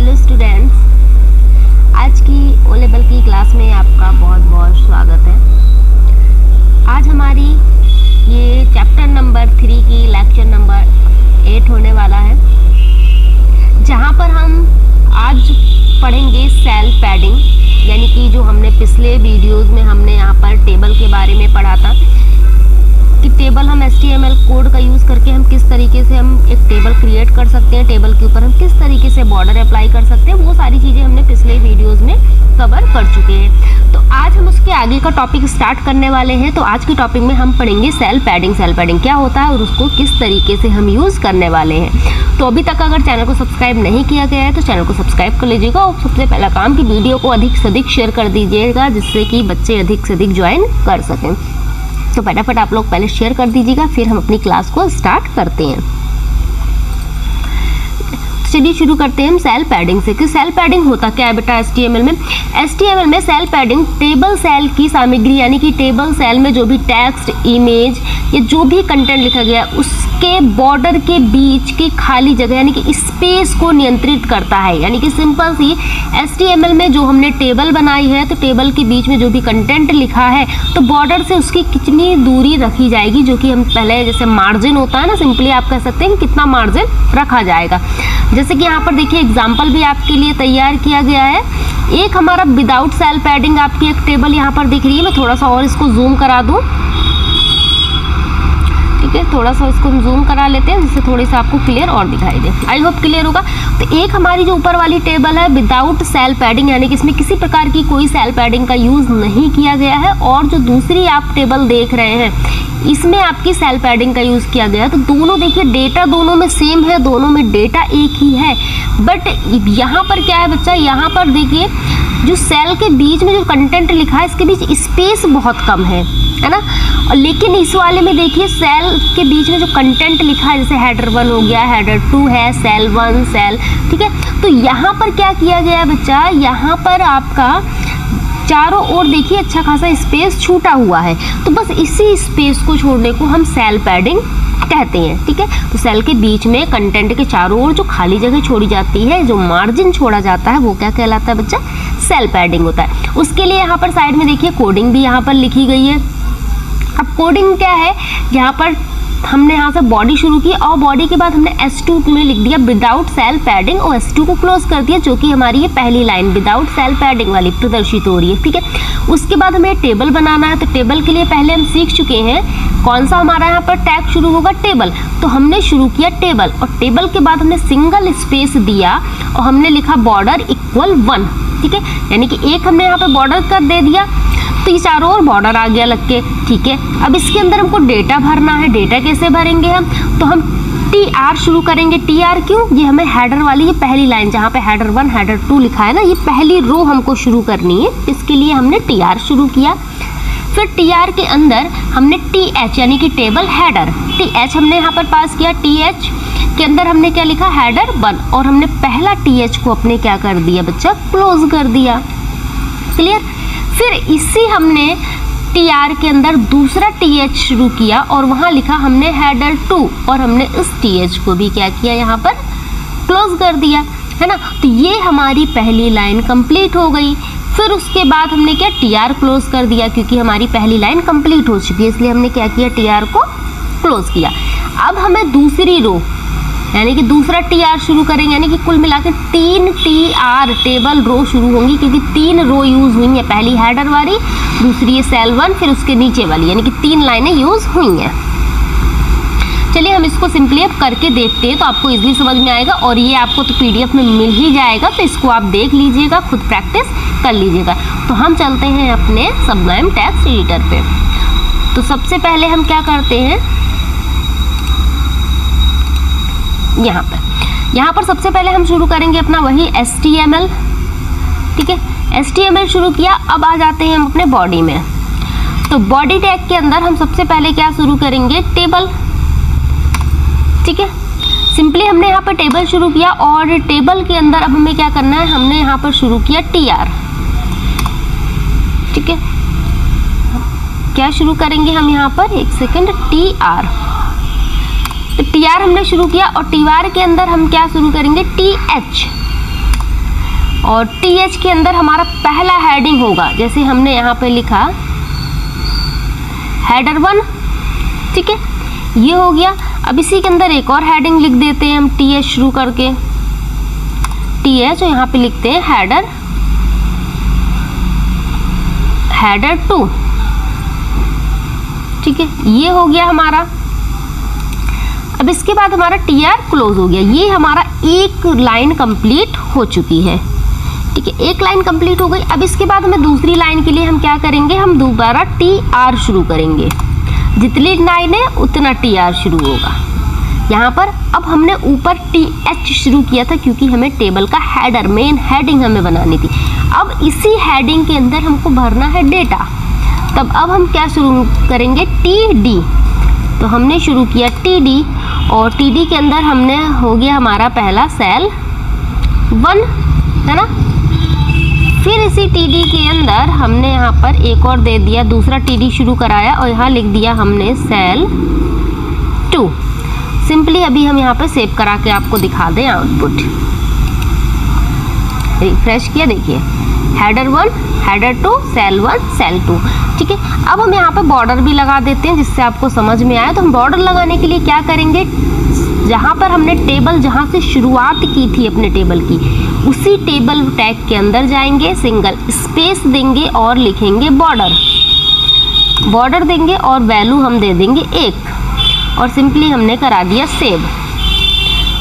Hello students, आज की O level की क्लास में आपका बहुत बहुत स्वागत है। आज हमारी ये चैप्टर नंबर 3 की लेक्चर नंबर 8 होने वाला है, जहाँ पर हम आज पढ़ेंगे सेल पैडिंग, यानी कि जो हमने पिछले वीडियोस में हमने यहाँ पर टेबल के बारे में पढ़ा था कि टेबल हम HTML कोड का यूज़ करके हम किस तरीके से हम एक टेबल क्रिएट कर सकते हैं, टेबल के ऊपर हम किस तरीके से बॉर्डर अप्लाई कर सकते हैं, वो सारी चीज़ें हमने पिछले वीडियोस में कवर कर चुके हैं। तो आज हम उसके आगे का टॉपिक स्टार्ट करने वाले हैं। तो आज के टॉपिक में हम पढ़ेंगे सेल पैडिंग। सेल पैडिंग क्या होता है और उसको किस तरीके से हम यूज़ करने वाले हैं। तो अभी तक अगर चैनल को सब्सक्राइब नहीं किया गया है तो चैनल को सब्सक्राइब कर लीजिएगा और सबसे पहला काम कि वीडियो को अधिक से अधिक शेयर कर दीजिएगा, जिससे कि बच्चे अधिक से अधिक ज्वाइन कर सकें। तो फटाफट आप लोग पहले शेयर कर दीजिएगा, फिर हम अपनी क्लास को स्टार्ट करते हैं। चलिए शुरू करते हैं हम सेल पैडिंग से कि सेल पैडिंग होता क्या है बेटा HTML में। HTML में सेल पैडिंग टेबल सेल की सामग्री, यानी कि टेबल सेल में जो भी टेक्स्ट, इमेज या जो भी कंटेंट लिखा गया उसके बॉर्डर के बीच की खाली जगह यानी कि स्पेस को नियंत्रित करता है। यानी कि सिंपल सी HTML में जो हमने टेबल बनाई है तो टेबल के बीच में जो भी कंटेंट लिखा है तो बॉर्डर से उसकी कितनी दूरी रखी जाएगी, जो कि हम पहले जैसे मार्जिन होता है ना, सिंपली आप कह सकते हैं कि कितना मार्जिन रखा जाएगा। जैसे कि यहाँ पर देखिए एग्जाम्पल भी आपके लिए तैयार किया गया है। एक हमारा विदाउट सेल पैडिंग आपकी एक टेबल यहाँ पर दिख रही है। मैं थोड़ा सा और इसको जूम करा दूँ, ठीक है, थोड़ा सा इसको हम जूम करा लेते हैं जिससे थोड़ी सा आपको क्लियर और दिखाई दे। आई होप क्लियर होगा। तो एक हमारी जो ऊपर वाली टेबल है विदाउट सेल पैडिंग, यानी कि इसमें किसी प्रकार की कोई सेल पैडिंग का यूज़ नहीं किया गया है। और जो दूसरी आप टेबल देख रहे हैं इसमें आपकी सेल पैडिंग का यूज़ किया गया है। तो दोनों देखिए डेटा दोनों में सेम है, दोनों में डेटा एक ही है। बट यहाँ पर क्या है बच्चा, यहाँ पर देखिए जो सेल के बीच में जो कंटेंट लिखा है इसके बीच स्पेस बहुत कम है ना। और लेकिन इस वाले में देखिए सेल के बीच में जो कंटेंट लिखा है, जैसे हेडर 1 हो गया, हेडर 2 है, सेल 1 सेल, ठीक है। तो यहाँ पर क्या किया गया है बच्चा, यहाँ पर आपका चारों ओर देखिए अच्छा खासा स्पेस छूटा हुआ है। तो बस इसी स्पेस को छोड़ने को हम सेल पैडिंग कहते हैं, ठीक है। तो सेल के बीच में कंटेंट के चारों ओर जो खाली जगह छोड़ी जाती है, जो मार्जिन छोड़ा जाता है, वो क्या कहलाता है बच्चा, सेल पैडिंग होता है। उसके लिए यहाँ पर साइड में देखिए कोडिंग भी यहाँ पर लिखी गई है। अब कोडिंग क्या है, यहाँ पर हमने यहाँ से बॉडी शुरू की और बॉडी के बाद हमने S2 में लिख दिया विदाउट सेल पैडिंग और S2 को क्लोज कर दिया, जो कि हमारी ये पहली लाइन विदाउट सेल पैडिंग वाली प्रदर्शित हो रही है, ठीक है। उसके बाद हमें टेबल बनाना है। तो टेबल के लिए पहले हम सीख चुके हैं कौन सा हमारा यहाँ पर टैग शुरू होगा, टेबल। तो हमने शुरू किया टेबल और टेबल के बाद हमने सिंगल स्पेस दिया और हमने लिखा बॉर्डर इक्वल 1, ठीक है। यानी कि एक हमने यहाँ पर बॉर्डर कर दे दिया तो ये चारों ओर बॉर्डर आ गया लग के, ठीक है। अब इसके अंदर हमको डेटा भरना है। डेटा कैसे भरेंगे हम, तो हम TR शुरू करेंगे। TR क्यों, ये हमें हेडर वाली ये पहली लाइन जहाँ पे हेडर 1 हेडर 2 लिखा है ना, ये पहली रो हमको शुरू करनी है, इसके लिए हमने TR शुरू किया। फिर TR के अंदर हमने TH यानी कि टेबल हेडर, TH हमने यहाँ पर पास किया। TH के अंदर हमने क्या लिखा, हेडर 1, और हमने पहला TH को अपने क्या कर दिया बच्चा, क्लोज कर दिया, क्लियर। फिर इसी हमने TR के अंदर दूसरा TH शुरू किया और वहाँ लिखा हमने हेडर 2 और हमने इस TH को भी क्या किया, यहाँ पर क्लोज कर दिया, है ना। तो ये हमारी पहली लाइन कंप्लीट हो गई। फिर उसके बाद हमने क्या, TR क्लोज कर दिया, क्योंकि हमारी पहली लाइन कंप्लीट हो चुकी है, इसलिए हमने क्या किया, TR को क्लोज किया। अब हमें दूसरी रो यानी कि दूसरा TR शुरू करेंगे, यानी कि कुल मिलाकर 3 TR टेबल रो शुरू होंगी, क्योंकि 3 रो यूज़ हुई हैं, पहली हेडर वाली, दूसरी है सेल 1, फिर उसके नीचे वाली, यानी कि 3 लाइनें यूज़ हुई हैं। चलिए हम इसको सिंपली अब करके देखते हैं तो आपको इजीली समझ में आएगा, और ये आपको तो PDF में मिल ही जाएगा, तो इसको आप देख लीजिएगा, खुद प्रैक्टिस कर लीजिएगा। तो हम चलते हैं अपने सबलाइम टेक्स्ट एडिटर पे। तो सबसे पहले हम क्या करते हैं, यहाँ पर सबसे पहले हम शुरू करेंगे अपना वही HTML, ठीक है। HTML शुरू किया। अब आ जाते हैं हम अपने बॉडी में। तो बॉडी टैग के अंदर हम सबसे पहले क्या शुरू करेंगे, टेबल, ठीक है। सिंपली हमने यहाँ पर टेबल शुरू किया और टेबल के अंदर अब हमें क्या करना है, हमने यहाँ पर शुरू किया TR, ठीक है। क्या शुरू करेंगे हम यहाँ पर, एक सेकेंड, TR। तो TR हमने शुरू किया और TR के अंदर हम क्या शुरू करेंगे, TH, और TH के अंदर हमारा पहला हेडिंग होगा, जैसे हमने यहाँ पे लिखा हेडर 1, ठीक है, ये हो गया। अब इसी के अंदर एक और हेडिंग लिख देते हैं हम TH शुरू करके, TH, और यहाँ पे लिखते हैं हेडर 2, ठीक है, ये हो गया हमारा। अब इसके बाद हमारा TR क्लोज हो गया। ये हमारा एक लाइन कंप्लीट हो चुकी है, ठीक है, एक लाइन कंप्लीट हो गई। अब इसके बाद हमें दूसरी लाइन के लिए हम क्या करेंगे, हम दोबारा TR शुरू करेंगे। जितनी लाइन है उतना TR शुरू होगा यहाँ पर। अब हमने ऊपर TH शुरू किया था क्योंकि हमें टेबल का हेडर, मेन हेडिंग हमें बनानी थी। अब इसी हेडिंग के अंदर हमको भरना है डेटा। तब अब हम क्या शुरू करेंगे, TD। तो हमने शुरू किया TD, और TD के अंदर हमने हो गया हमारा पहला सेल 1, है ना। फिर इसी TD के अंदर हमने यहाँ पर एक और दे दिया, दूसरा TD शुरू कराया और यहाँ लिख दिया हमने सेल 2। सिंपली अभी हम यहाँ पे सेव करा के आपको दिखा दें आउटपुट। रिफ्रेश किया, देखिए हेडर 1, हेडर 2, सेल 1, सेल 2, ठीक है। अब हम यहाँ पे बॉर्डर भी लगा देते हैं जिससे आपको समझ में आए। तो हम बॉर्डर लगाने के लिए क्या करेंगे, जहाँ पर हमने टेबल जहाँ से शुरुआत की थी अपने टेबल की, उसी टेबल टैग के अंदर जाएंगे, सिंगल स्पेस देंगे और लिखेंगे बॉर्डर देंगे और वैल्यू हम दे देंगे 1, और सिंपली हमने करा दिया सेव।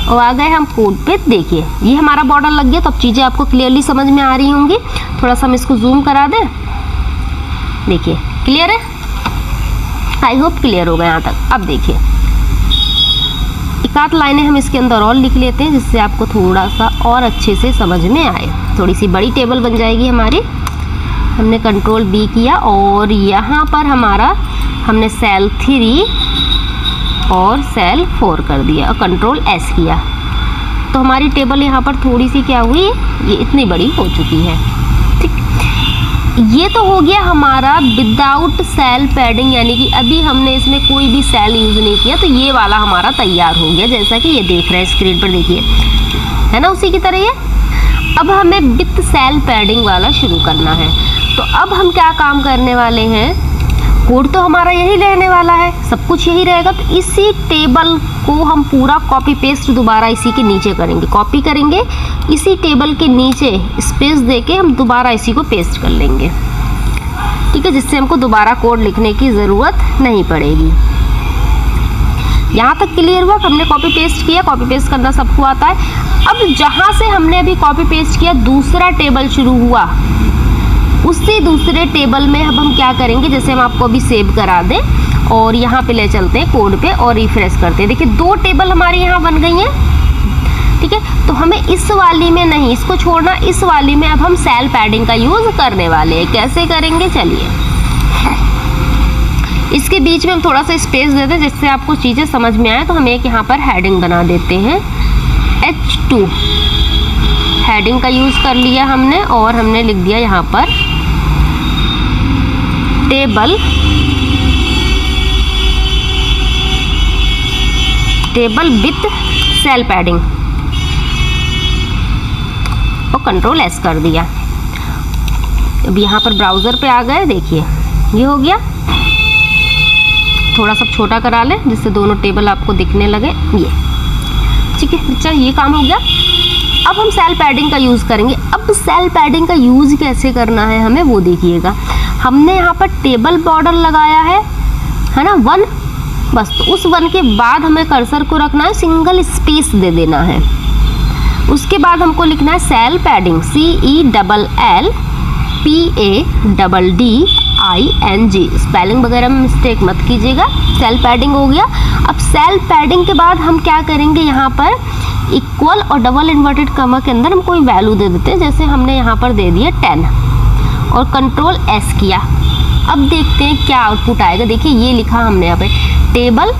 और आ गए हम कोड पे, देखिए ये हमारा बॉर्डर लग गया। तो अब चीज़ें आपको क्लियरली समझ में आ रही होंगी। थोड़ा सा हम इसको जूम करा दें, देखिए क्लियर है, आई होप क्लियर होगा यहाँ तक। अब देखिए एक आध लाइनें हम इसके अंदर और लिख लेते हैं जिससे आपको थोड़ा सा और अच्छे से समझ में आए। थोड़ी सी बड़ी टेबल बन जाएगी हमारी। हमने कंट्रोल B किया और यहाँ पर हमारा हमने सेल 3 और सेल 4 कर दिया और कंट्रोल S किया। तो हमारी टेबल यहाँ पर थोड़ी सी क्या हुई, ये इतनी बड़ी हो चुकी है, ठीक। ये तो हो गया हमारा विदाउट सेल पैडिंग, यानी कि अभी हमने इसमें कोई भी सेल यूज़ नहीं किया। तो ये वाला हमारा तैयार हो गया, जैसा कि ये देख रहे हैं स्क्रीन पर, देखिए है ना, उसी की तरह ये। अब हमें विथ सेल पैडिंग वाला शुरू करना है। तो अब हम क्या काम करने वाले हैं, कोड तो हमारा यही रहने वाला है, सब कुछ यही रहेगा। तो इसी टेबल को हम पूरा कॉपी पेस्ट दोबारा इसी के नीचे करेंगे, कॉपी करेंगे, इसी टेबल के नीचे स्पेस देके हम दोबारा इसी को पेस्ट कर लेंगे, ठीक है, जिससे हमको दोबारा कोड लिखने की ज़रूरत नहीं पड़ेगी। यहाँ तक क्लियर हुआ कि हमने कॉपी पेस्ट किया, कॉपी पेस्ट करना सबको आता है। अब जहाँ से हमने अभी कॉपी पेस्ट किया, दूसरा टेबल शुरू हुआ, उसी दूसरे टेबल में अब हम क्या करेंगे, जैसे हम आपको अभी सेव करा दें और यहाँ पे ले चलते हैं कोड पे और रिफ्रेश करते हैं। देखिए 2 टेबल हमारी यहाँ बन गई हैं, ठीक है। तो हमें इस वाली में नहीं, इसको छोड़ना, इस वाली में अब हम सेल पैडिंग का यूज़ करने वाले हैं। कैसे करेंगे, चलिए इसके बीच में हम थोड़ा सा स्पेस दे दें जिससे आपको चीज़ें समझ में आए। तो हम एक यहाँ पर हेडिंग बना देते हैं, H2 हेडिंग का यूज़ कर लिया हमने, और हमने लिख दिया यहाँ पर टेबल विथ सेल पैडिंग और कंट्रोल S कर दिया। अब यहाँ पर ब्राउज़र पे आ गए, देखिए ये हो गया। थोड़ा सा छोटा करा लें जिससे दोनों टेबल आपको दिखने लगे, ये ठीक है बच्चा, ये काम हो गया। अब हम सेल पैडिंग का यूज़ करेंगे। अब सेल पैडिंग का यूज़ कैसे करना है हमें वो देखिएगा। हमने यहाँ पर टेबल बॉर्डर लगाया है ना 1, बस। तो उस 1 के बाद हमें कर्सर को रखना है, सिंगल स्पेस दे देना है। उसके बाद हमको लिखना है सेल पैडिंग, CELLPADDING, स्पेलिंग वगैरह में मिस्टेक मत कीजिएगा। सेल पैडिंग हो गया। अब सेल पैडिंग के बाद हम क्या करेंगे, यहाँ पर इक्वल और डबल इन्वर्टेड कॉमा के अंदर हम कोई वैल्यू दे देते हैं। जैसे हमने यहाँ पर दे दिया 10 और कंट्रोल S किया। अब देखते हैं क्या आउटपुट आएगा। देखिए ये लिखा हमने यहाँ पे table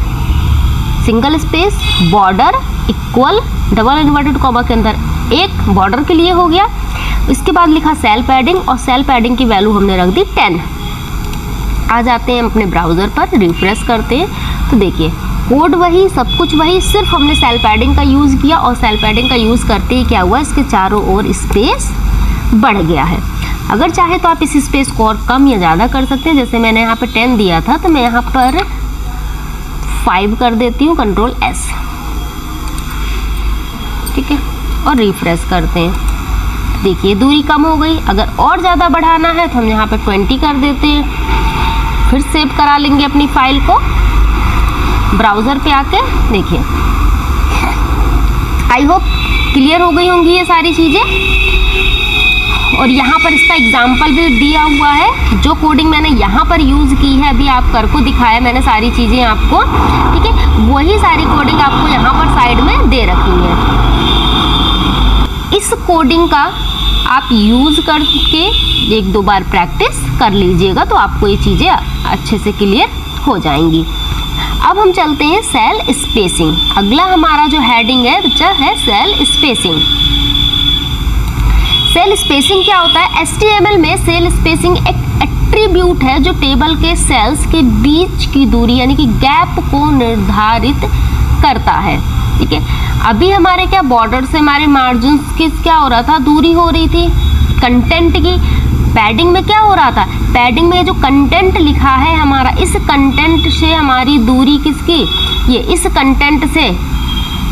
single space border equal double inverted comma के अंदर एक बॉर्डर के लिए हो गया। इसके बाद लिखा सेल पैडिंग और सेल पैडिंग की वैल्यू हमने रख दी 10। आ जाते हैं अपने ब्राउज़र पर, रिफ्रेश करते हैं तो देखिए कोड वही, सब कुछ वही, सिर्फ हमने सेल पैडिंग का यूज़ किया। और सेल पैडिंग का यूज़ करते ही क्या हुआ, इसके चारों ओर स्पेस बढ़ गया है। अगर चाहे तो आप इस स्पेस को और कम या ज़्यादा कर सकते हैं। जैसे मैंने यहाँ पे 10 दिया था तो मैं यहाँ पर 5 कर देती हूँ, कंट्रोल S, ठीक है, और रिफ्रेश करते हैं। देखिए दूरी कम हो गई। अगर और ज़्यादा बढ़ाना है तो हम यहाँ पे 20 कर देते हैं। फिर सेव करा लेंगे अपनी फाइल को ब्राउज़र पे आके। देखिए आई होप क्लियर हो गई होंगी ये सारी चीज़ें। और यहाँ पर इसका एग्जाम्पल भी दिया हुआ है। जो कोडिंग मैंने यहाँ पर यूज़ की है, अभी आप कर को दिखाया मैंने सारी चीज़ें आपको, ठीक है, वही सारी कोडिंग आपको यहाँ पर साइड में दे रखी है। इस कोडिंग का आप यूज़ करके 1-2 बार प्रैक्टिस कर लीजिएगा तो आपको ये चीज़ें अच्छे से क्लियर हो जाएंगी। अब हम चलते हैं सेल स्पेसिंग। अगला हमारा जो हेडिंग है बच्चा है सेल स्पेसिंग। सेल स्पेसिंग क्या होता है? HTML में सेल स्पेसिंग एक एट्रीब्यूट है जो टेबल के सेल्स के बीच की दूरी यानी कि गैप को निर्धारित करता है, ठीक है। अभी हमारे क्या बॉर्डर से हमारे मार्जिन की क्या हो रहा था, दूरी हो रही थी कंटेंट की। पैडिंग में क्या हो रहा था, पैडिंग में जो कंटेंट लिखा है हमारा, इस कंटेंट से हमारी दूरी किसकी, ये इस कंटेंट से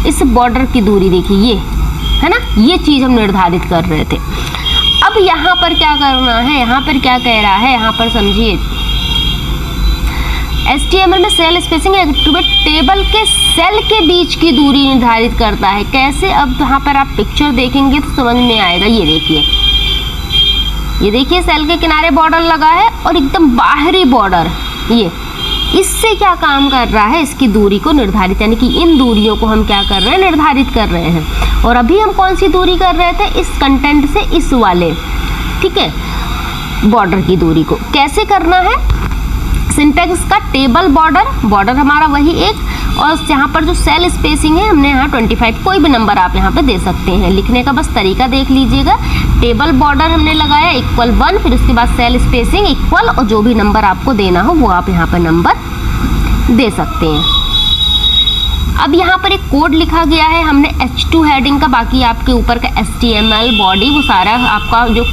इस बॉर्डर की दूरी देखिए, ये है ना, ये चीज़ हम निर्धारित कर रहे थे। अब यहाँ पर क्या करना है, यहाँ पर क्या कह रहा है, यहाँ पर समझिए HTML में सेल स्पेसिंग एट्रीब्यूट टेबल के सेल के बीच की दूरी निर्धारित करता है। कैसे? अब यहाँ पर आप पिक्चर देखेंगे तो समझ में आएगा। ये देखिए सेल के किनारे बॉर्डर लगा है और एकदम बाहरी बॉर्डर, ये इससे क्या काम कर रहा है, इसकी दूरी को निर्धारित, यानी कि इन दूरियों को हम क्या कर रहे हैं, निर्धारित कर रहे हैं। और अभी हम कौन सी दूरी कर रहे थे, इस कंटेंट से इस वाले, ठीक है, बॉर्डर की दूरी को। कैसे करना है, सिंटैक्स का टेबल बॉर्डर हमारा वही एक, और यहाँ पर जो सेल स्पेसिंग है हमने यहाँ 25, कोई भी नंबर आप यहाँ पे दे सकते हैं। लिखने का बस तरीका देख लीजिएगा। टेबल बॉर्डर हमने लगाया =1, फिर उसके बाद सेल स्पेसिंग इक्वल, और जो भी नंबर आपको देना हो वो आप यहाँ पर नंबर दे सकते हैं। अब यहाँ पर एक कोड लिखा गया है हमने H2 हेडिंग का, बाकी आपके ऊपर का HTML बॉडी वो सारा आपका जो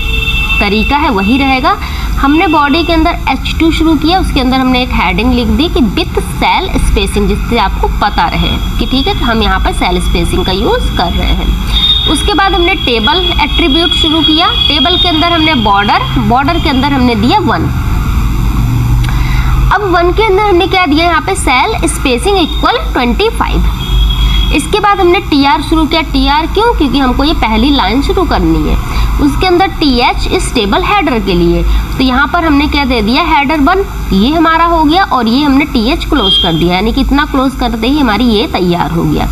तरीका है वही रहेगा। हमने बॉडी के अंदर H2 शुरू किया, उसके अंदर हमने एक हेडिंग लिख दी कि विथ सेल स्पेसिंग, जिससे आपको पता रहे कि ठीक है हम यहाँ पर सेल स्पेसिंग का यूज़ कर रहे हैं। उसके बाद हमने टेबल एट्रीब्यूट शुरू किया। टेबल के अंदर हमने बॉर्डर के अंदर हमने दिया 1। अब 1 के अंदर हमने क्या दिया, यहाँ पे सेल स्पेसिंग =25। इसके बाद हमने TR शुरू किया। TR क्यों? क्योंकि हमको ये पहली लाइन शुरू करनी है। उसके अंदर TH इस टेबल हेडर के लिए, तो यहाँ पर हमने क्या दे दिया, हेडर 1, ये हमारा हो गया, और ये हमने TH क्लोज कर दिया, यानी कि इतना क्लोज करते ही हमारी ये तैयार हो गया।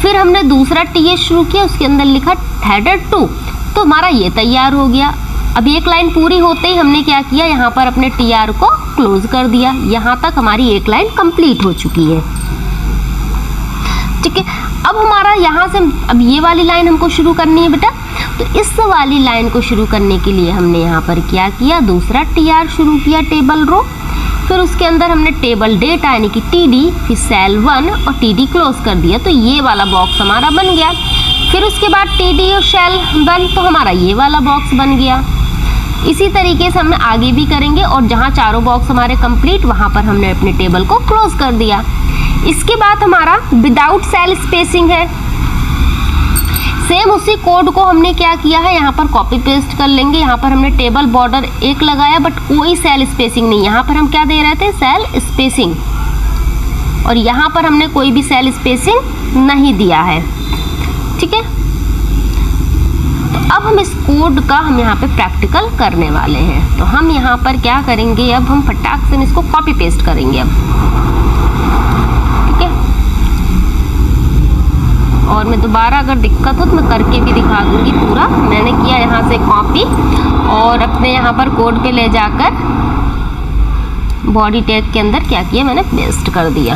फिर हमने दूसरा TH शुरू किया, उसके अंदर लिखा हेडर 2, तो हमारा ये तैयार हो गया। अब एक लाइन पूरी होते ही हमने क्या किया, यहाँ पर अपने TR को क्लोज कर दिया। यहाँ तक हमारी एक लाइन कंप्लीट हो चुकी है, ठीक है। अब हमारा यहाँ से अब ये वाली लाइन हमको शुरू करनी है बेटा, तो इस वाली लाइन को शुरू करने के लिए हमने यहाँ पर क्या किया, दूसरा TR शुरू किया, टेबल रो, फिर उसके अंदर हमने टेबल डेटा यानी कि TD, फिर सेल 1 और TD क्लोज कर दिया, तो ये वाला बॉक्स हमारा बन गया। फिर उसके बाद TD और सेल 1, तो हमारा ये वाला बॉक्स बन गया। इसी तरीके से हम आगे भी करेंगे, और जहाँ चारों बॉक्स हमारे कंप्लीट, वहाँ पर हमने अपने टेबल को क्लोज कर दिया। इसके बाद हमारा विदाउट सेल स्पेसिंग है। सेम उसी कोड को हमने क्या किया है, यहाँ पर कॉपी पेस्ट कर लेंगे। यहाँ पर हमने टेबल बॉर्डर 1 लगाया, बट कोई सेल स्पेसिंग नहीं। यहाँ पर हम क्या दे रहे थे, सेल स्पेसिंग, और यहाँ पर हमने कोई भी सेल स्पेसिंग नहीं दिया है, ठीक है। तो अब हम इस कोड का हम यहाँ पे प्रैक्टिकल करने वाले हैं। तो हम यहाँ पर क्या करेंगे, अब हम फटाक से इसको कॉपी पेस्ट करेंगे अब, ठीक है। और मैं दोबारा अगर दिक्कत हो तो मैं करके भी दिखा दूंगी पूरा। मैंने किया यहाँ से कॉपी, और अपने यहाँ पर कोड पे ले जाकर बॉडी टैग के अंदर क्या किया, मैंने पेस्ट कर दिया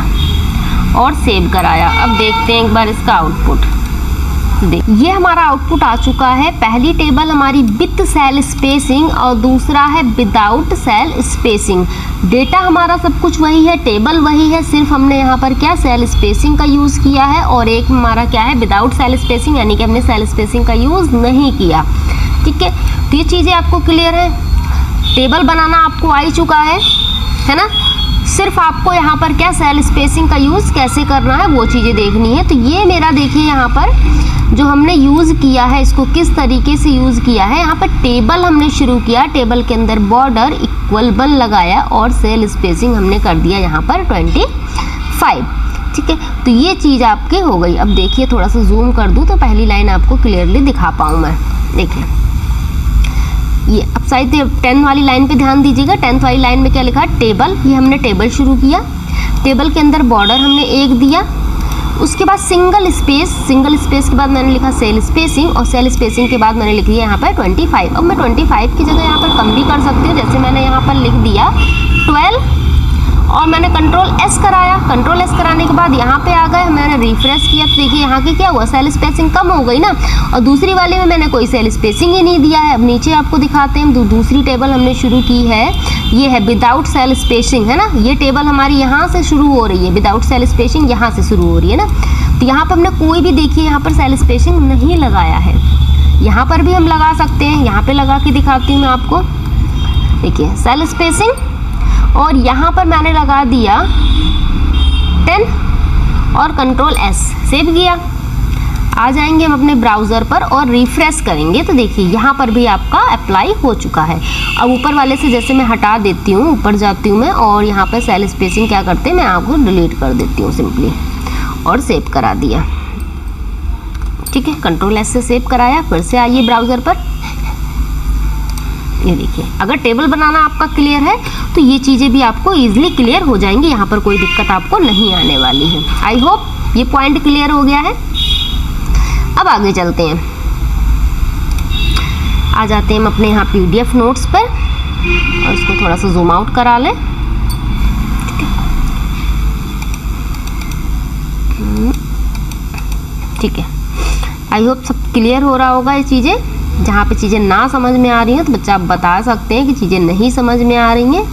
और सेव कराया। अब देखते हैं एक बार इसका आउटपुट। ये हमारा आउटपुट आ चुका है। पहली टेबल हमारी विथ सेल स्पेसिंग और दूसरा है विदाउट सेल स्पेसिंग। डेटा हमारा सब कुछ वही है, टेबल वही है, सिर्फ हमने यहाँ पर क्या सेल स्पेसिंग का यूज़ किया है, और एक हमारा क्या है विदाउट सेल स्पेसिंग, यानी कि हमने सेल स्पेसिंग का यूज़ नहीं किया, ठीक है, तो ये चीज़ें आपको क्लियर है। टेबल बनाना आपको आ ही चुका है ना। सिर्फ आपको यहाँ पर क्या सेल स्पेसिंग का यूज़ कैसे करना है वो चीज़ें देखनी है। तो ये मेरा देखिए यहाँ पर जो हमने यूज़ किया है, इसको किस तरीके से यूज़ किया है। यहाँ पर टेबल हमने शुरू किया, टेबल के अंदर बॉर्डर इक्वल 1 लगाया और सेल स्पेसिंग हमने कर दिया यहाँ पर 25। ठीक है, तो ये चीज़ आपके हो गई। अब देखिए थोड़ा सा जूम कर दूँ तो पहली लाइन आपको क्लियरली दिखा पाऊँ मैं। देखिए ये अब शायद 10 वाली लाइन पे ध्यान दीजिएगा। 10 वाली लाइन में क्या लिखा है, टेबल। ये हमने टेबल शुरू किया, टेबल के अंदर बॉर्डर हमने 1 दिया, उसके बाद सिंगल स्पेस के बाद मैंने लिखा सेल स्पेसिंग, और सेल स्पेसिंग के बाद मैंने लिख दिया यहाँ पर 25। अब मैं 25 की जगह यहाँ पर कम भी कर सकती हूँ, जैसे मैंने यहाँ पर लिख दिया 12 और मैंने कंट्रोल एस कराया। कंट्रोल एस कराने के बाद यहाँ पे आ गए, मैंने रिफ्रेश किया तो देखिए यहाँ की क्या हुआ, सेल स्पेसिंग कम हो गई ना। और दूसरी वाले में मैंने कोई सेल स्पेसिंग ही नहीं दिया है। अब नीचे आपको दिखाते हैं, दूसरी टेबल हमने शुरू की है, ये है विदाउट सेल स्पेसिंग, है ना। ये टेबल हमारी यहाँ से शुरू हो रही है, विदाउट सेल स्पेसिंग यहाँ से शुरू हो रही है ना। तो यहाँ पर हमने कोई भी देखिए यहाँ पर सेल स्पेसिंग नहीं लगाया है। यहाँ पर भी हम लगा सकते हैं, यहाँ पे लगा के दिखाती हूँ मैं आपको। देखिए सेल स्पेसिंग, और यहाँ पर मैंने लगा दिया 10 और कंट्रोल एस, सेव किया। आ जाएंगे हम अपने ब्राउज़र पर और रिफ्रेश करेंगे तो देखिए यहाँ पर भी आपका अप्लाई हो चुका है। अब ऊपर वाले से जैसे मैं हटा देती हूँ, ऊपर जाती हूँ मैं और यहाँ पर सेल स्पेसिंग क्या करते हैं, मैं आपको डिलीट कर देती हूँ सिंपली, और सेव करा दिया। ठीक है, कंट्रोल एस से सेव कराया। फिर से आइए ब्राउज़र पर, ये देखिए अगर टेबल बनाना आपका क्लियर है तो ये चीज़ें भी आपको इजीली क्लियर हो जाएंगी, यहाँ पर कोई दिक्कत आपको नहीं आने वाली है। आई होप ये पॉइंट क्लियर हो गया है। अब आगे चलते हैं, आ जाते हैं हम अपने यहाँ PDF नोट्स पर और इसको थोड़ा सा जूम आउट करा लें। ठीक है, आई होप सब क्लियर हो रहा होगा ये चीज़ें। जहाँ पे चीज़ें ना समझ में आ रही हैं तो बच्चा आप बता सकते हैं कि चीज़ें नहीं समझ में आ रही हैं।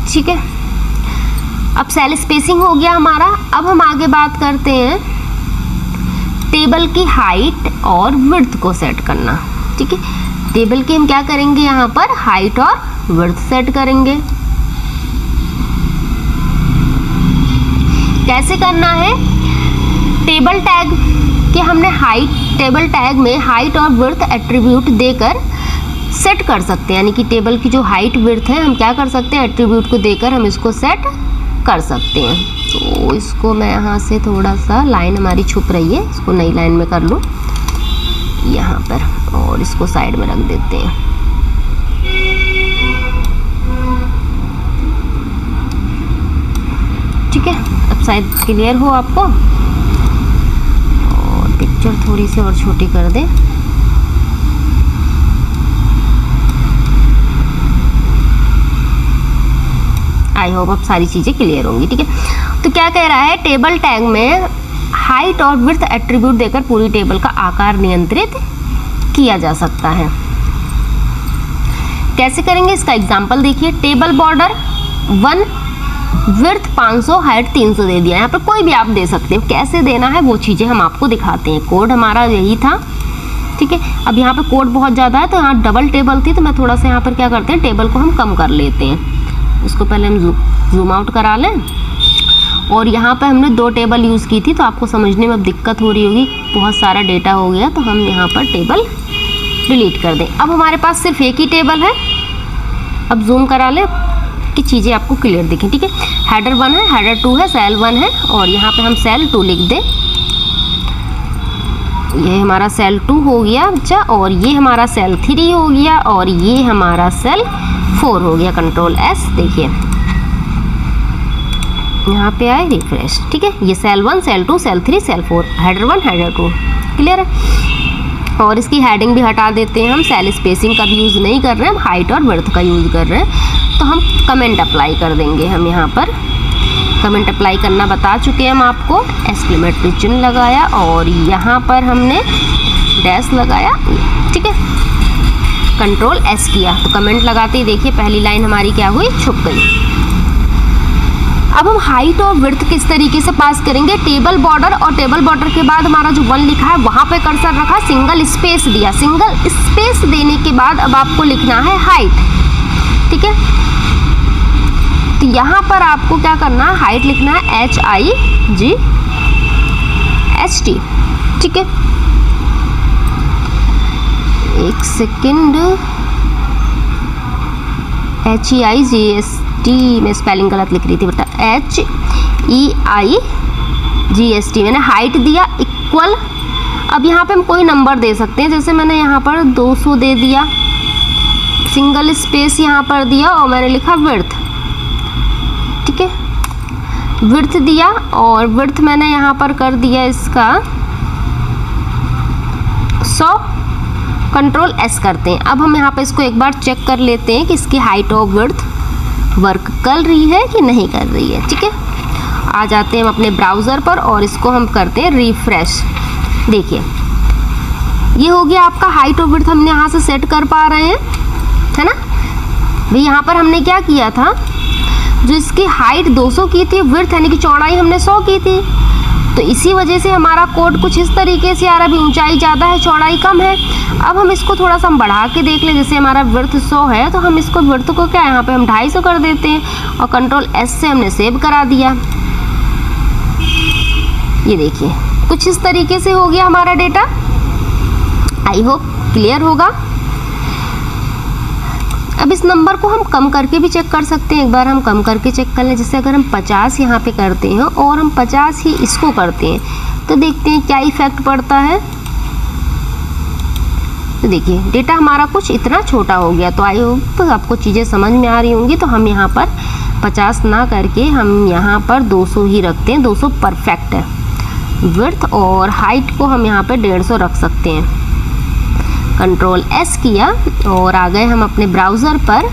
ठीक है, अब सेल स्पेसिंग हो गया हमारा। अब हम आगे बात करते हैं टेबल की हाइट और विड्थ को सेट करना। ठीक है, टेबल की हम क्या करेंगे, यहाँ पर हाइट और विड्थ सेट करेंगे। कैसे करना है, टेबल टैग के हमने टेबल टैग में हाइट और विड्थ एट्रीब्यूट देकर सेट कर सकते हैं, यानी कि टेबल की जो हाइट विड्थ है हम क्या कर सकते हैं, एट्रीब्यूट को देकर हम इसको सेट कर सकते हैं। तो इसको मैं यहाँ से थोड़ा सा, लाइन हमारी छुप रही है, इसको नई लाइन में कर लूँ यहाँ पर और इसको साइड में रख देते हैं। ठीक है, अब शायद क्लियर हो आपको, और पिक्चर थोड़ी सी और छोटी कर दें। आई होप अब सारी चीज़ें क्लियर होंगी। ठीक है, तो क्या कह रहा है, टेबल टैग में हाइट और विड्थ एट्रीब्यूट देकर पूरी टेबल का आकार नियंत्रित किया जा सकता है। कैसे करेंगे, इसका एग्जांपल देखिए। टेबल बॉर्डर 1, विड्थ 500, हाइट 300 दे दिया। यहाँ पर कोई भी आप दे सकते हैं, कैसे देना है वो चीज़ें हम आपको दिखाते हैं। कोड हमारा यही था। ठीक है, अब यहाँ पर कोड बहुत ज़्यादा है तो यहाँ डबल टेबल थी, तो मैं थोड़ा सा यहाँ पर क्या करते हैं, टेबल को हम कम कर लेते हैं। इसको पहले हम जूम आउट करा लें, और यहाँ पे हमने 2 टेबल यूज़ की थी तो आपको समझने में अब दिक्कत हो रही होगी, बहुत सारा डेटा हो गया, तो हम यहाँ पर टेबल डिलीट कर दें। अब हमारे पास सिर्फ एक ही टेबल है। अब जूम करा लें कि चीज़ें आपको क्लियर दिखें। ठीक है, हेडर 1 है, हेडर 2 है, सेल 1 है, और यहाँ पे हम सेल 2 लिख दें। ये हमारा सेल 2 हो गया बच्चा, और ये हमारा सेल 3 हो गया, और ये हमारा सेल 4 हो गया। कंट्रोल एस, देखिए यहाँ पे आए, रिफ्रेश। ठीक है, ये cell 1, cell 2, cell 3, cell 4, header 1, header 2 clear है। और इसकी हेडिंग भी हटा देते हैं हम, सेल स्पेसिंग का भी यूज़ नहीं कर रहे हैं, हम हाइट और विड्थ का यूज़ कर रहे हैं। तो हम कमेंट अप्लाई कर देंगे। हम यहाँ पर कमेंट अप्लाई करना बता चुके हैं हम आपको। एक्सक्लेमेटरी चिन्ह लगाया और यहाँ पर हमने डैश लगाया। ठीक है, कंट्रोल एस किया तो कमेंट लगाते ही देखिए पहली लाइन हमारी क्या हुई, छुप गई। अब हम हाइट और विड्थ किस तरीके से पास करेंगे, टेबल बॉर्डर और टेबल बॉर्डर के बाद हमारा जो 1 लिखा है वहाँ पे कर्सर रखा, सिंगल स्पेस दिया, सिंगल स्पेस देने के बाद अब आपको लिखना है हाइट, ठीक है। तो यहाँ पर आपको क्या करना है, हाइट लिखना है HIGHT, ठीक है। एक सेकेंड, HEIGST में स्पेलिंग गलत लिख रही थी बेटा, HEIGST मैंने हाइट दिया इक्वल। अब यहाँ पे हम कोई नंबर दे सकते हैं, जैसे मैंने यहाँ पर 200 दे दिया, सिंगल स्पेस यहाँ पर दिया और मैंने लिखा विड्थ, ठीक है। विड्थ दिया और विड्थ मैंने यहाँ पर कर दिया इसका 100, कंट्रोल S करते हैं। अब हम यहाँ पे इसको एक बार चेक कर लेते हैं कि इसकी हाइट और विड्थ वर्क कर रही है कि नहीं कर रही है, ठीक है। आ जाते हैं हम अपने ब्राउज़र पर और इसको हम करते हैं रिफ्रेश। देखिए ये हो गया आपका हाइट और विड्थ, हमने यहाँ से सेट कर पा रहे हैं, है ना भाई। यहाँ पर हमने क्या किया था, जो इसकी हाइट 200 की थी, विड्थ यानी कि चौड़ाई हमने 100 की थी, तो इसी वजह से हमारा कोड कुछ इस तरीके से आ रहा है, भी ऊंचाई ज़्यादा है चौड़ाई कम है। अब हम इसको थोड़ा सा हम बढ़ा के देख लें, जैसे हमारा विड्थ 100 है तो हम इसको विड्थ को क्या यहाँ पे हम 250 कर देते हैं और कंट्रोल S से हमने सेव करा दिया। ये देखिए कुछ इस तरीके से हो गया हमारा डेटा। आई होप क्लियर होगा। अब इस नंबर को हम कम करके भी चेक कर सकते हैं, एक बार हम कम करके चेक कर लें। जैसे अगर हम 50 यहाँ पे करते हैं और हम 50 ही इसको करते हैं तो देखते हैं क्या इफेक्ट पड़ता है। तो देखिए डेटा हमारा कुछ इतना छोटा हो गया। तो आई होप आपको चीज़ें समझ में आ रही होंगी। तो हम यहाँ पर 50 ना करके हम यहाँ पर 200 ही रखते हैं, 200 परफेक्ट है। विड्थ और हाइट को हम यहाँ पे 150 रख सकते हैं। कंट्रोल S किया और आ गए हम अपने ब्राउज़र पर,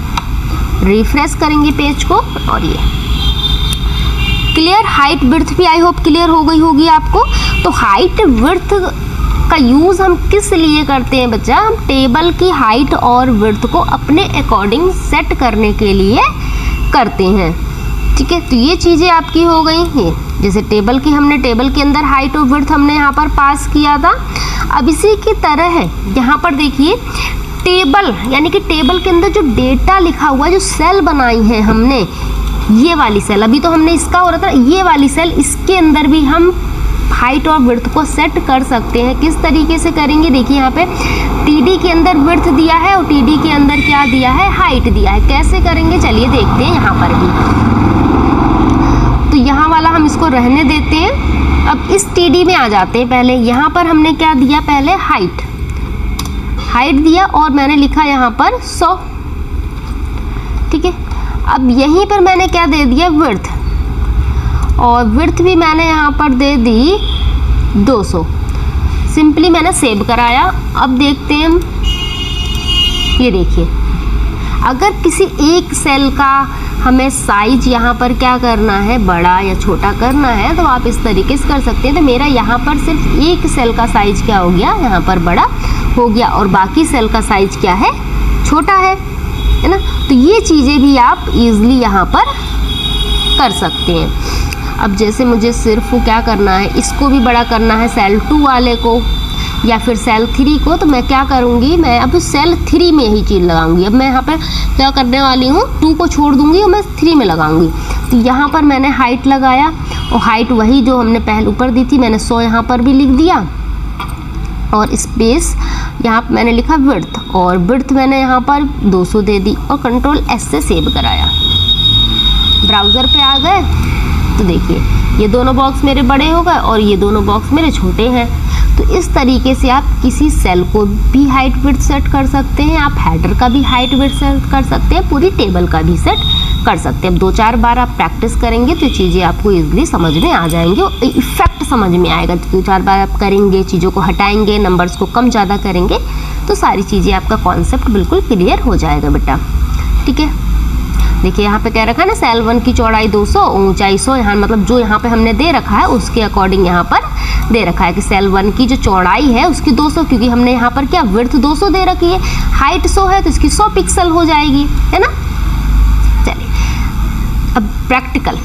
रिफ्रेश करेंगे पेज को और ये क्लियर। हाइट विड्थ भी आई होप क्लियर हो गई होगी आपको। तो हाइट विड्थ का यूज़ हम किस लिए करते हैं बच्चा, हम टेबल की हाइट और विड्थ को अपने अकॉर्डिंग सेट करने के लिए करते हैं, ठीक है। तो ये चीज़ें आपकी हो गई। ये जैसे टेबल की हमने टेबल के अंदर हाइट और विड्थ हमने यहाँ पर पास किया था। अब इसी की तरह है यहाँ पर देखिए टेबल, यानी कि टेबल के अंदर जो डेटा लिखा हुआ है, जो सेल बनाई है हमने, ये वाली सेल, अभी तो हमने इसका हो रहा था, ये वाली सेल, इसके अंदर भी हम हाइट और विड्थ को सेट कर सकते हैं। किस तरीके से करेंगे, देखिए यहाँ पे TD के अंदर विड्थ दिया है और TD के अंदर क्या दिया है, हाइट दिया है। कैसे करेंगे चलिए देखते हैं यहाँ पर भी। तो यहाँ वाला हम इसको रहने देते हैं। अब इस TD में आ जाते हैं। पहले यहाँ पर हमने क्या दिया, पहले हाइट दिया और मैंने लिखा यहाँ पर 100, ठीक है। अब यहीं पर मैंने क्या दे दिया, विड्थ, और विड्थ भी मैंने यहाँ पर दे दी 200। सिंपली मैंने सेव कराया। अब देखते हैं हम, ये देखिए अगर किसी एक सेल का हमें साइज यहाँ पर क्या करना है, बड़ा या छोटा करना है, तो आप इस तरीके से कर सकते हैं। तो मेरा यहाँ पर सिर्फ एक सेल का साइज क्या हो गया, यहाँ पर बड़ा हो गया और बाकी सेल का साइज क्या है, छोटा है ना। तो ये चीज़ें भी आप इजीली यहाँ पर कर सकते हैं। अब जैसे मुझे सिर्फ क्या करना है, इसको भी बड़ा करना है, सेल 2 वाले को या फिर सेल 3 को, तो मैं क्या करूँगी, मैं अब सेल 3 में यही चीज़ लगाऊंगी। अब मैं यहाँ पर क्या करने वाली हूँ, 2 को छोड़ दूँगी और मैं 3 में लगाऊंगी। तो यहाँ पर मैंने हाइट लगाया और हाइट वही जो हमने पहले ऊपर दी थी, मैंने 100 यहाँ पर भी लिख दिया और स्पेस यहाँ पर मैंने लिखा विड्थ, और विड्थ मैंने यहाँ पर 200 दे दी और कंट्रोल S से सेव कराया। ब्राउज़र पे आ गए तो देखिए ये दोनों बॉक्स मेरे बड़े हो गए और ये दोनों बॉक्स मेरे छोटे हैं। तो इस तरीके से आप किसी सेल को भी हाइट विड्थ सेट कर सकते हैं, आप हेडर का भी हाइट विड्थ सेट कर सकते हैं, पूरी टेबल का भी सेट कर सकते हैं। अब 2-4 बार आप प्रैक्टिस करेंगे तो चीज़ें आपको इजीली समझ में आ जाएंगी और इफेक्ट समझ में आएगा। 2-4 बार आप करेंगे, चीज़ों को हटाएंगे, नंबर्स को कम ज़्यादा करेंगे तो सारी चीज़ें आपका कॉन्सेप्ट बिल्कुल क्लियर हो जाएगा बेटा, ठीक है। देखिए यहाँ पे क्या रखा है ना, सेल 1 की चौड़ाई 200, ऊंचाई 100, यहाँ मतलब जो यहाँ पे हमने दे रखा है उसके अकॉर्डिंग यहाँ पर दे रखा है कि सेल 1 की जो चौड़ाई है उसकी 200, क्योंकि हमने यहाँ पर क्या विड्थ 200 दे रखी है, हाइट 100 है तो इसकी 100 पिक्सल हो जाएगी, है ना। चलिए अब practical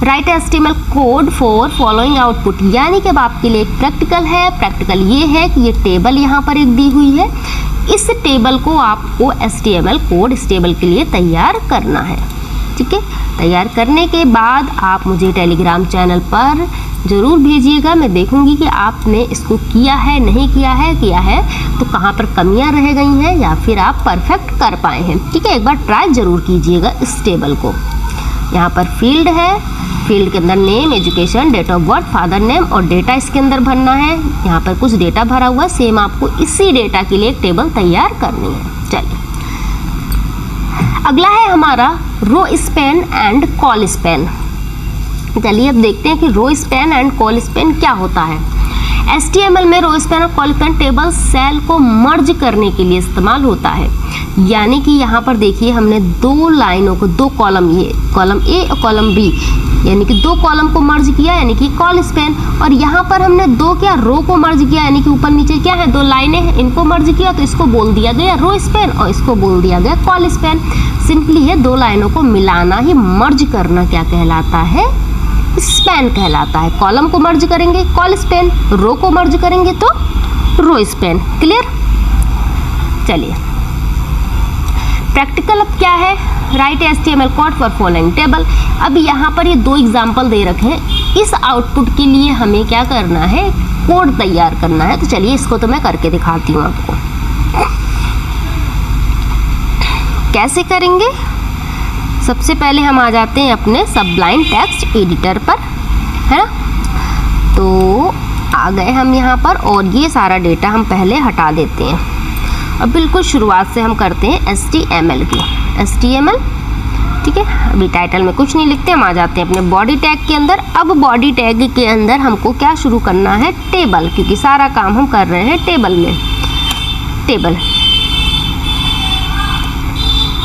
right HTML code for following output, यानी कि अब आपके लिए एक प्रैक्टिकल है। प्रैक्टिकल ये है कि ये टेबल यहाँ पर एक दी हुई है, इस टेबल को आपको HTML कोड इस टेबल के लिए तैयार करना है। ठीक है, तैयार करने के बाद आप मुझे टेलीग्राम चैनल पर ज़रूर भेजिएगा। मैं देखूंगी कि आपने इसको किया है, नहीं किया है, किया है तो कहाँ पर कमियां रह गई हैं या फिर आप परफेक्ट कर पाए हैं। ठीक है, एक बार ट्राई ज़रूर कीजिएगा इस टेबल को। यहाँ पर फील्ड है, फील्ड के अंदर name, education, date of birth, father name और डेटा इसके अंदर भरना है। यहाँ पर कुछ डेटा भरा हुआ है, सेम आपको इसी डेटा के लिए एक टेबल तैयार करनी है। चलिए, अगला है हमारा row span and col span. चलिए अब देखते हैं कि row span and col span क्या होता है। HTML में रो स्पैन और कॉल स्पैन टेबल सेल को मर्ज करने के लिए इस्तेमाल होता है। यानी कि यहाँ पर देखिए हमने दो लाइनों को, दो कॉलम, ये कॉलम A और कॉलम B, यानी कि दो कॉलम को मर्ज किया यानी कि कॉल स्पैन, और यहाँ पर हमने दो क्या रो को मर्ज किया यानी कि ऊपर नीचे क्या है, दो लाइनें हैं, इनको मर्ज किया तो इसको बोल दिया गया रो स्पैन और इसको बोल दिया गया कॉल स्पैन। सिंपली ये दो लाइनों को मिलाना ही मर्ज करना क्या कहलाता है, स्पैन कहलाता है। कॉलम को मर्ज करेंगे कॉल स्पैन, रो को मर्ज करेंगे तो रो स्पैन। क्लियर? चलिए प्रैक्टिकल अब क्या है, right HTML code for following table. अब यहाँ पर ये दो एग्जाम्पल दे रखे हैं, इस आउटपुट के लिए हमें क्या करना है, कोड तैयार करना है। तो चलिए इसको तो मैं करके दिखाती हूँ आपको कैसे करेंगे। सबसे पहले हम आ जाते हैं अपने सबलाइन टेक्स्ट एडिटर पर, है ना। तो आ गए हम यहाँ पर और ये सारा डेटा हम पहले हटा देते हैं। अब बिल्कुल शुरुआत से हम करते हैं HTML की, HTML। ठीक है, अभी टाइटल में कुछ नहीं लिखते, हम आ जाते हैं अपने बॉडी टैग के अंदर। अब बॉडी टैग के अंदर हमको क्या शुरू करना है, टेबल, क्योंकि सारा काम हम कर रहे हैं टेबल में, टेबल।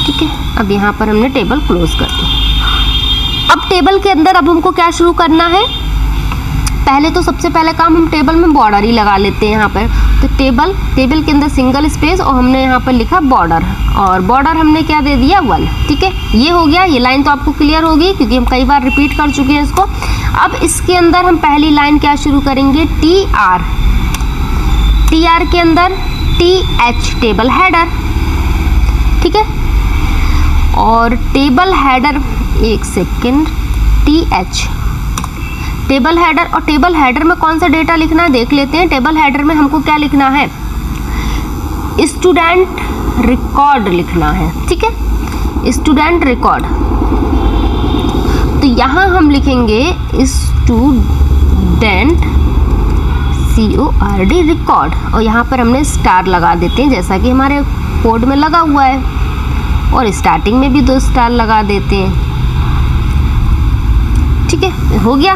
ठीक है, अब यहाँ पर हमने टेबल क्लोज कर दी। अब टेबल के अंदर अब हमको क्या शुरू करना है, पहले तो सबसे पहले काम हम टेबल में बॉर्डर ही लगा लेते हैं यहाँ पर। तो टेबल के अंदर सिंगल स्पेस और हमने यहाँ पर लिखा बॉर्डर, और बॉर्डर हमने क्या दे दिया 1। ठीक है, ये हो गया। ये लाइन तो आपको क्लियर होगी क्योंकि हम कई बार रिपीट कर चुके हैं इसको। अब इसके अंदर हम पहली लाइन क्या शुरू करेंगे, TR के अंदर TH टेबल हेडर। ठीक है, और टेबल हेडर, एक सेकेंड, TH टेबल हेडर, और टेबल हेडर में कौन सा डेटा लिखना है देख लेते हैं। टेबल हेडर में हमको क्या लिखना है, स्टूडेंट रिकॉर्ड लिखना है। ठीक है, स्टूडेंट रिकॉर्ड। तो यहाँ हम लिखेंगे स्टूडेंट CORD रिकॉर्ड, और यहाँ पर हमने स्टार लगा देते हैं जैसा कि हमारे कोड में लगा हुआ है, और स्टार्टिंग में भी 2 स्टार लगा देते हैं। ठीक है, हो गया।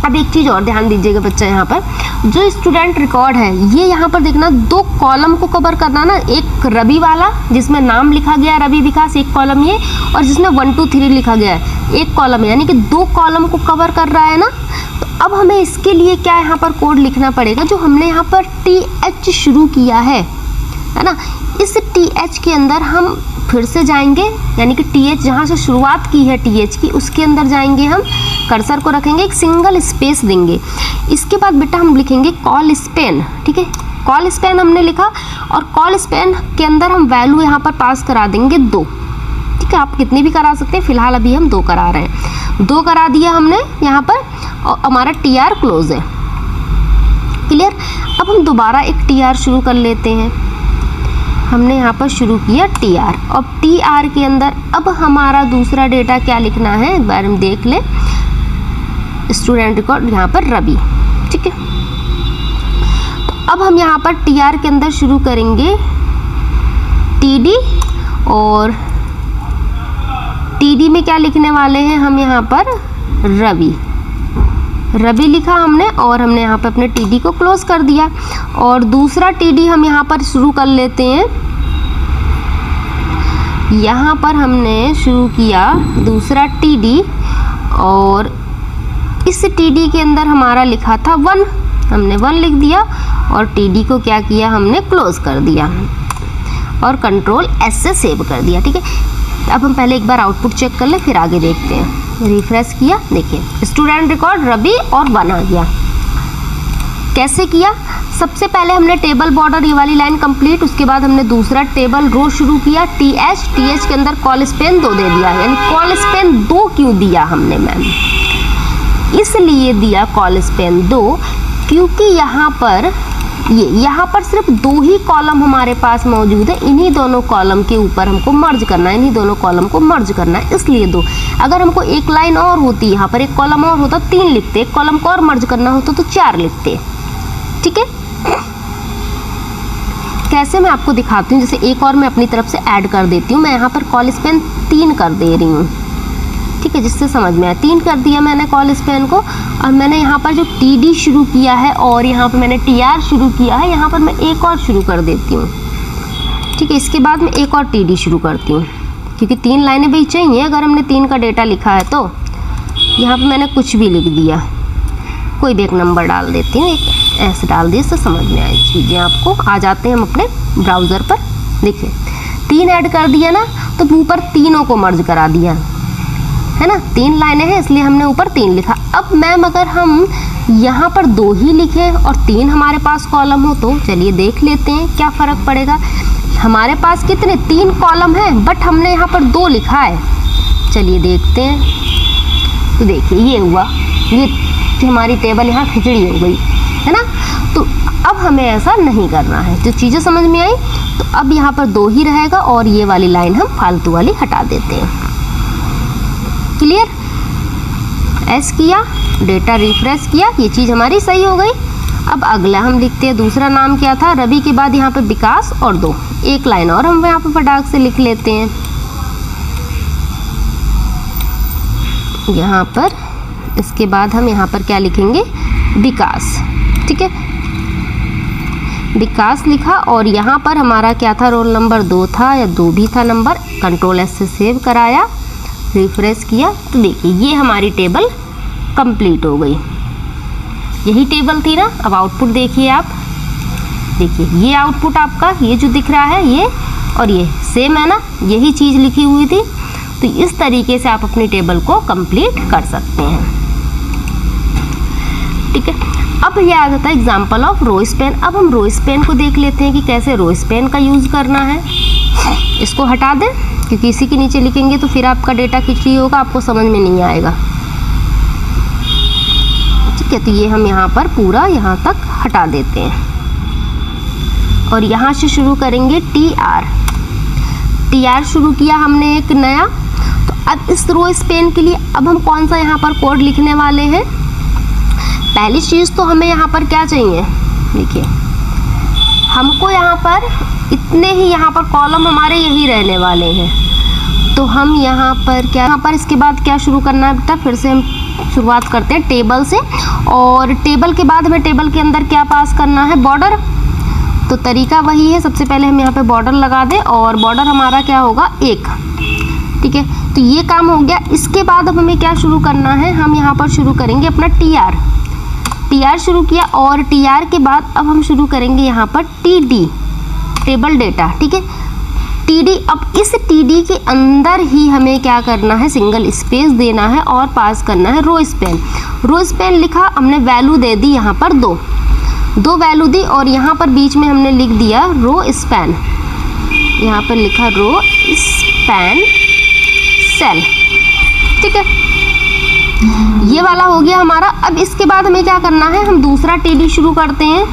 अब एक चीज़ और ध्यान दीजिएगा बच्चा, यहाँ पर जो स्टूडेंट रिकॉर्ड है ये यहाँ पर देखना 2 कॉलम को कवर करना ना, एक रवि वाला जिसमें नाम लिखा गया रवि विकास, एक कॉलम ये, और जिसमें 1 2 3 लिखा गया है एक कॉलम, यानी कि 2 कॉलम को कवर कर रहा है ना। तो अब हमें इसके लिए क्या यहाँ पर कोड लिखना पड़ेगा, जो हमने यहाँ पर TH शुरू किया है ना, इस TH के अंदर हम फिर से जाएंगे, यानी कि TH जहाँ से शुरुआत की है TH की, उसके अंदर जाएंगे हम, कर्सर को रखेंगे, एक सिंगल स्पेस देंगे। इसके बाद बेटा हम लिखेंगे कॉल स्पैन। ठीक है, कॉल स्पैन हमने लिखा, और कॉल स्पैन के अंदर हम वैल्यू यहाँ पर पास करा देंगे 2। ठीक है, आप कितनी भी करा सकते हैं, फिलहाल अभी हम 2 करा रहे हैं। 2 करा दिया हमने यहाँ पर, और हमारा TR क्लोज है। क्लियर? अब हम दोबारा एक TR शुरू कर लेते हैं। हमने यहाँ पर शुरू किया TR, और TR के अंदर अब हमारा दूसरा डेटा क्या लिखना है, एक बार हम देख लें, स्टूडेंट रिकॉर्ड, यहाँ पर रवि। ठीक है, तो अब हम यहाँ पर TR के अंदर शुरू करेंगे TD, और TD में क्या लिखने वाले हैं हम, यहाँ पर रवि लिखा हमने, और हमने यहाँ पर अपने TD को क्लोज कर दिया। और दूसरा TD हम यहाँ पर शुरू कर लेते हैं। यहाँ पर हमने शुरू किया दूसरा TD, और इस TD के अंदर हमारा लिखा था 1, हमने 1 लिख दिया, और TD को क्या किया हमने, क्लोज कर दिया और Ctrl S से सेव कर दिया। ठीक है, अब हम पहले एक बार आउटपुट चेक कर ले, फिर आगे देखते हैं। रिफ्रेश किया, देखिए स्टूडेंट रिकॉर्ड रवि और 1 आ गया। कैसे किया? सबसे पहले हमने टेबल बॉर्डर ये वाली लाइन कंप्लीट, उसके बाद हमने दूसरा टेबल रो शुरू किया। TH के अंदर कॉल स्पेन 2 दे दिया, यानी कॉल स्पेन 2 क्यों दिया हमने मैम? इसलिए दिया कॉल स्पेन 2 क्योंकि यहाँ पर सिर्फ 2 ही कॉलम हमारे पास मौजूद है। इन्हीं दोनों कॉलम के ऊपर हमको मर्ज करना है, इन्हीं दोनों कॉलम को मर्ज करना है, इसलिए 2। अगर हमको एक लाइन और होती, यहाँ पर एक कॉलम और होता 3 लिखते, एक कॉलम को और मर्ज करना होता तो 4 लिखते। ठीक है, कैसे मैं आपको दिखाती हूँ। जैसे एक और मैं अपनी तरफ से ऐड कर देती हूँ। मैं यहाँ पर कॉल स्पेन 3 कर दे रही हूँ, ठीक है, जिससे समझ में आया। 3 कर दिया मैंने कॉल स्पेन को, और मैंने यहाँ पर जो TD शुरू किया है और यहाँ पर मैंने TR शुरू किया है, यहाँ पर मैं एक और शुरू कर देती हूँ। ठीक है, इसके बाद मैं एक और TD शुरू करती हूँ, क्योंकि 3 लाइनें भी चाहिए अगर हमने 3 का डेटा लिखा है तो। यहाँ पर मैंने कुछ भी लिख दिया, कोई भी एक नंबर डाल देती हूँ, एक ऐसे डाल दिए, इससे समझ में आए चीज़ें आपको। आ जाते हैं हम अपने ब्राउज़र पर। देखिए 3 ऐड कर दिया ना, तो ऊपर तीनों को मर्ज करा दिया है ना। 3 लाइनें हैं इसलिए हमने ऊपर 3 लिखा। अब मैम अगर हम यहाँ पर 2 ही लिखें और 3 हमारे पास कॉलम हो तो चलिए देख लेते हैं क्या फ़र्क पड़ेगा। हमारे पास कितने 3 कॉलम हैं, बट हमने यहाँ पर 2 लिखा है। चलिए देखते हैं। तो देखिए ये हुआ, ये हमारी टेबल यहाँ खिचड़ी हो गई है ना। तो अब हमें ऐसा नहीं करना है। जो चीज़ें समझ में आई, तो अब यहाँ पर 2 ही रहेगा और ये वाली लाइन हम फालतू वाली हटा देते हैं। क्लियर? एस किया, डेटा रिफ्रेश किया, ये चीज़ हमारी सही हो गई। अब अगला हम लिखते हैं। दूसरा नाम क्या था? रवि के बाद यहाँ पे विकास और 2, एक लाइन और हम यहाँ पे फटाक से लिख लेते हैं। यहाँ पर इसके बाद हम यहाँ पर क्या लिखेंगे? विकास। ठीक है, विकास लिखा और यहाँ पर हमारा क्या था? रोल नंबर 2 था या 2 भी था नंबर। कंट्रोल S से सेव कराया, रिफ्रेश किया, तो देखिए ये हमारी टेबल कंप्लीट हो गई। यही टेबल थी ना। अब आउटपुट देखिए आप, देखिए ये आउटपुट आपका, ये जो दिख रहा है ये और ये सेम है ना, यही चीज़ लिखी हुई थी। तो इस तरीके से आप अपनी टेबल को कंप्लीट कर सकते हैं। ठीक है, अब ये आ जाता है एग्जाम्पल ऑफ रो स्पेन। अब हम रो स्पेन को देख लेते हैं कि कैसे रो स्पेन का यूज़ करना है। इसको हटा दें, क्योंकि इसी के नीचे लिखेंगे तो फिर आपका डेटा खिचड़ी होगा, आपको समझ में नहीं आएगा। ठीक है, तो ये हम यहाँ पर पूरा यहाँ तक हटा देते हैं और यहाँ से शुरू करेंगे TR शुरू किया हमने एक नया। तो अब इस रो स्पेन के लिए अब हम कौन सा यहाँ पर कोड लिखने वाले हैं? पहली चीज़ तो हमें यहाँ पर क्या चाहिए? देखिए हमको यहाँ पर इतने ही यहाँ पर कॉलम हमारे यही रहने वाले हैं। तो हम यहाँ पर क्या, यहाँ पर इसके बाद क्या शुरू करना है बेटा? फिर से हम शुरुआत करते हैं टेबल से, और टेबल के बाद हमें टेबल के अंदर क्या पास करना है? बॉर्डर। तो तरीका वही है, सबसे पहले हम यहाँ पे बॉर्डर लगा दें और बॉर्डर हमारा क्या होगा? 1। ठीक है, तो ये काम हो गया। इसके बाद अब हमें क्या शुरू करना है? हम यहाँ पर शुरू करेंगे अपना TR शुरू किया और TR के बाद अब हम शुरू करेंगे यहाँ पर TD, टेबल डेटा। ठीक है, TD। अब इस TD के अंदर ही हमें क्या करना है? सिंगल स्पेस देना है और पास करना है रो स्पेन। रो स्पेन लिखा हमने, वैल्यू दे दी यहाँ पर 2 वैल्यू दी और यहाँ पर बीच में हमने लिख दिया रो स्पैन। यहाँ पर लिखा रो स्पैन सेल। ठीक है, ये वाला हो गया हमारा। अब इसके बाद हमें क्या करना है? हम दूसरा TD शुरू करते हैं,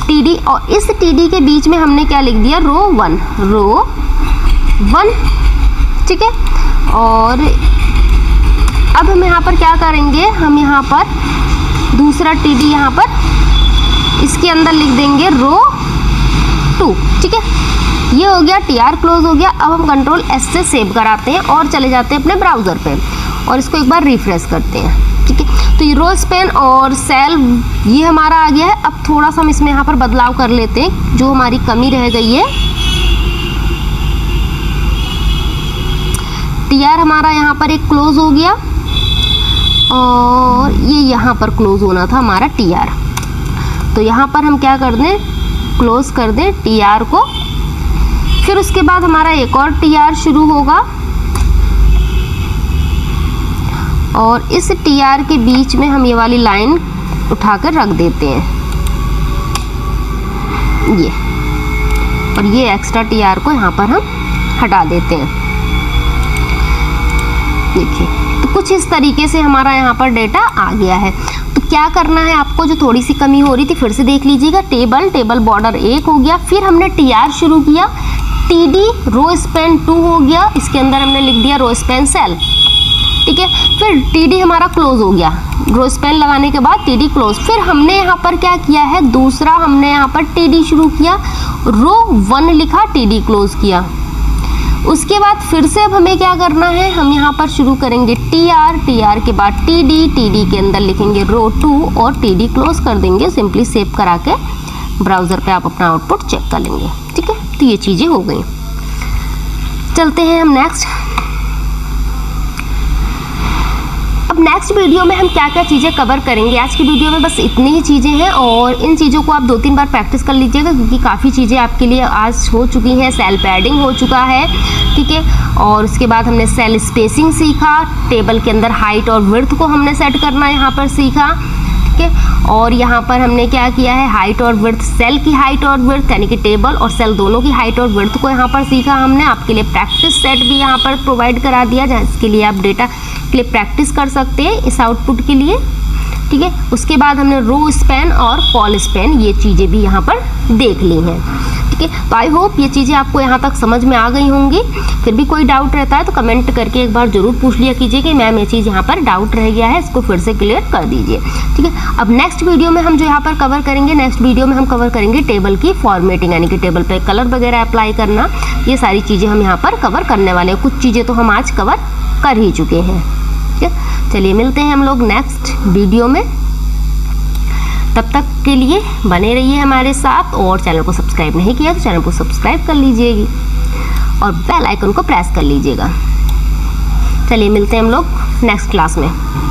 TD, और इस TD के बीच में हमने क्या लिख दिया? रो 1। ठीक है, और अब हम यहाँ पर क्या करेंगे? हम यहाँ पर दूसरा TD यहाँ पर इसके अंदर लिख देंगे रो 2। ठीक है, ये हो गया, TR क्लोज हो गया। अब हम कंट्रोल S से सेव कराते हैं और चले जाते हैं अपने ब्राउज़र पे और इसको एक बार रिफ्रेश करते हैं। ठीक है, तो ये रो स्पेन और सेल ये हमारा आ गया है। अब थोड़ा सा हम इसमें यहाँ पर बदलाव कर लेते हैं, जो हमारी कमी रह गई है। TR हमारा यहाँ पर एक क्लोज हो गया और ये यहाँ पर क्लोज होना था हमारा TR। तो यहाँ पर हम क्या कर दें? क्लोज कर दें TR को। फिर उसके बाद हमारा एक और TR शुरू होगा और इस TR के बीच में हम ये वाली लाइन उठाकर रख देते हैं, ये, और ये एक्स्ट्रा TR को यहाँ पर हम हटा देते हैं। देखिए, तो कुछ इस तरीके से हमारा यहाँ पर डेटा आ गया है। तो क्या करना है आपको, जो थोड़ी सी कमी हो रही थी फिर से देख लीजिएगा। टेबल बॉर्डर 1 हो गया, फिर हमने TR शुरू किया, TD रो स्पैन 2 हो गया, इसके अंदर हमने लिख दिया रो स्पैन सेल, ठीक है। फिर TD हमारा क्लोज हो गया, रो स्पैन लगाने के बाद TD क्लोज। फिर हमने यहाँ पर क्या किया है, दूसरा हमने यहाँ पर TD शुरू किया, रो 1 लिखा, TD क्लोज किया। उसके बाद फिर से अब हमें क्या करना है, हम यहाँ पर शुरू करेंगे TR के बाद TD के अंदर लिखेंगे रो 2 और TD क्लोज कर देंगे। सिंपली सेव करा के ब्राउज़र पे आप अपना आउटपुट चेक कर लेंगे, ठीक है। तो ये चीज़ें हो गई। चलते हैं हम नेक्स्ट। अब नेक्स्ट वीडियो में हम क्या क्या चीज़ें कवर करेंगे। आज की वीडियो में बस इतनी ही चीज़ें हैं और इन चीज़ों को आप 2-3 बार प्रैक्टिस कर लीजिएगा, क्योंकि काफ़ी चीज़ें आपके लिए आज हो चुकी हैं। सेल पैडिंग हो चुका है, ठीक है, और उसके बाद हमने सेल स्पेसिंग सीखा, टेबल के अंदर हाइट और विड्थ को हमने सेट करना यहाँ पर सीखा, ठीक है। और यहाँ पर हमने क्या किया है, हाइट और विड्थ, सेल की हाइट और विड्थ यानी कि टेबल और सेल दोनों की हाइट और विड्थ को यहाँ पर सीखा हमने। आपके लिए प्रैक्टिस सेट भी यहाँ पर प्रोवाइड करा दिया, जिसके लिए आप डेटा के लिए प्रैक्टिस कर सकते हैं इस आउटपुट के लिए, ठीक है। उसके बाद हमने रो स्पैन और कॉल स्पैन ये चीज़ें भी यहाँ पर देख ली हैं, ठीक है। तो आई होप ये चीज़ें आपको यहाँ तक समझ में आ गई होंगी। फिर भी कोई डाउट रहता है तो कमेंट करके एक बार ज़रूर पूछ लिया कीजिए कि मैम ये चीज़ यहाँ पर डाउट रह गया है, इसको फिर से क्लियर कर दीजिए, ठीक है। अब नेक्स्ट वीडियो में हम जो यहाँ पर कवर करेंगे, नेक्स्ट वीडियो में हम कवर करेंगे टेबल की फॉर्मेटिंग, यानी कि टेबल पर कलर वगैरह अप्लाई करना। ये सारी चीज़ें हम यहाँ पर कवर करने वाले हैं। कुछ चीज़ें तो हम आज कवर कर ही चुके हैं, ठीक है। चलिए मिलते हैं हम लोग नेक्स्ट वीडियो में, तब तक के लिए बने रहिए हमारे साथ। और चैनल को सब्सक्राइब नहीं किया तो चैनल को सब्सक्राइब कर लीजिएगी और बेल आइकन को प्रेस कर लीजिएगा। चलिए मिलते हैं हम लोग नेक्स्ट क्लास में।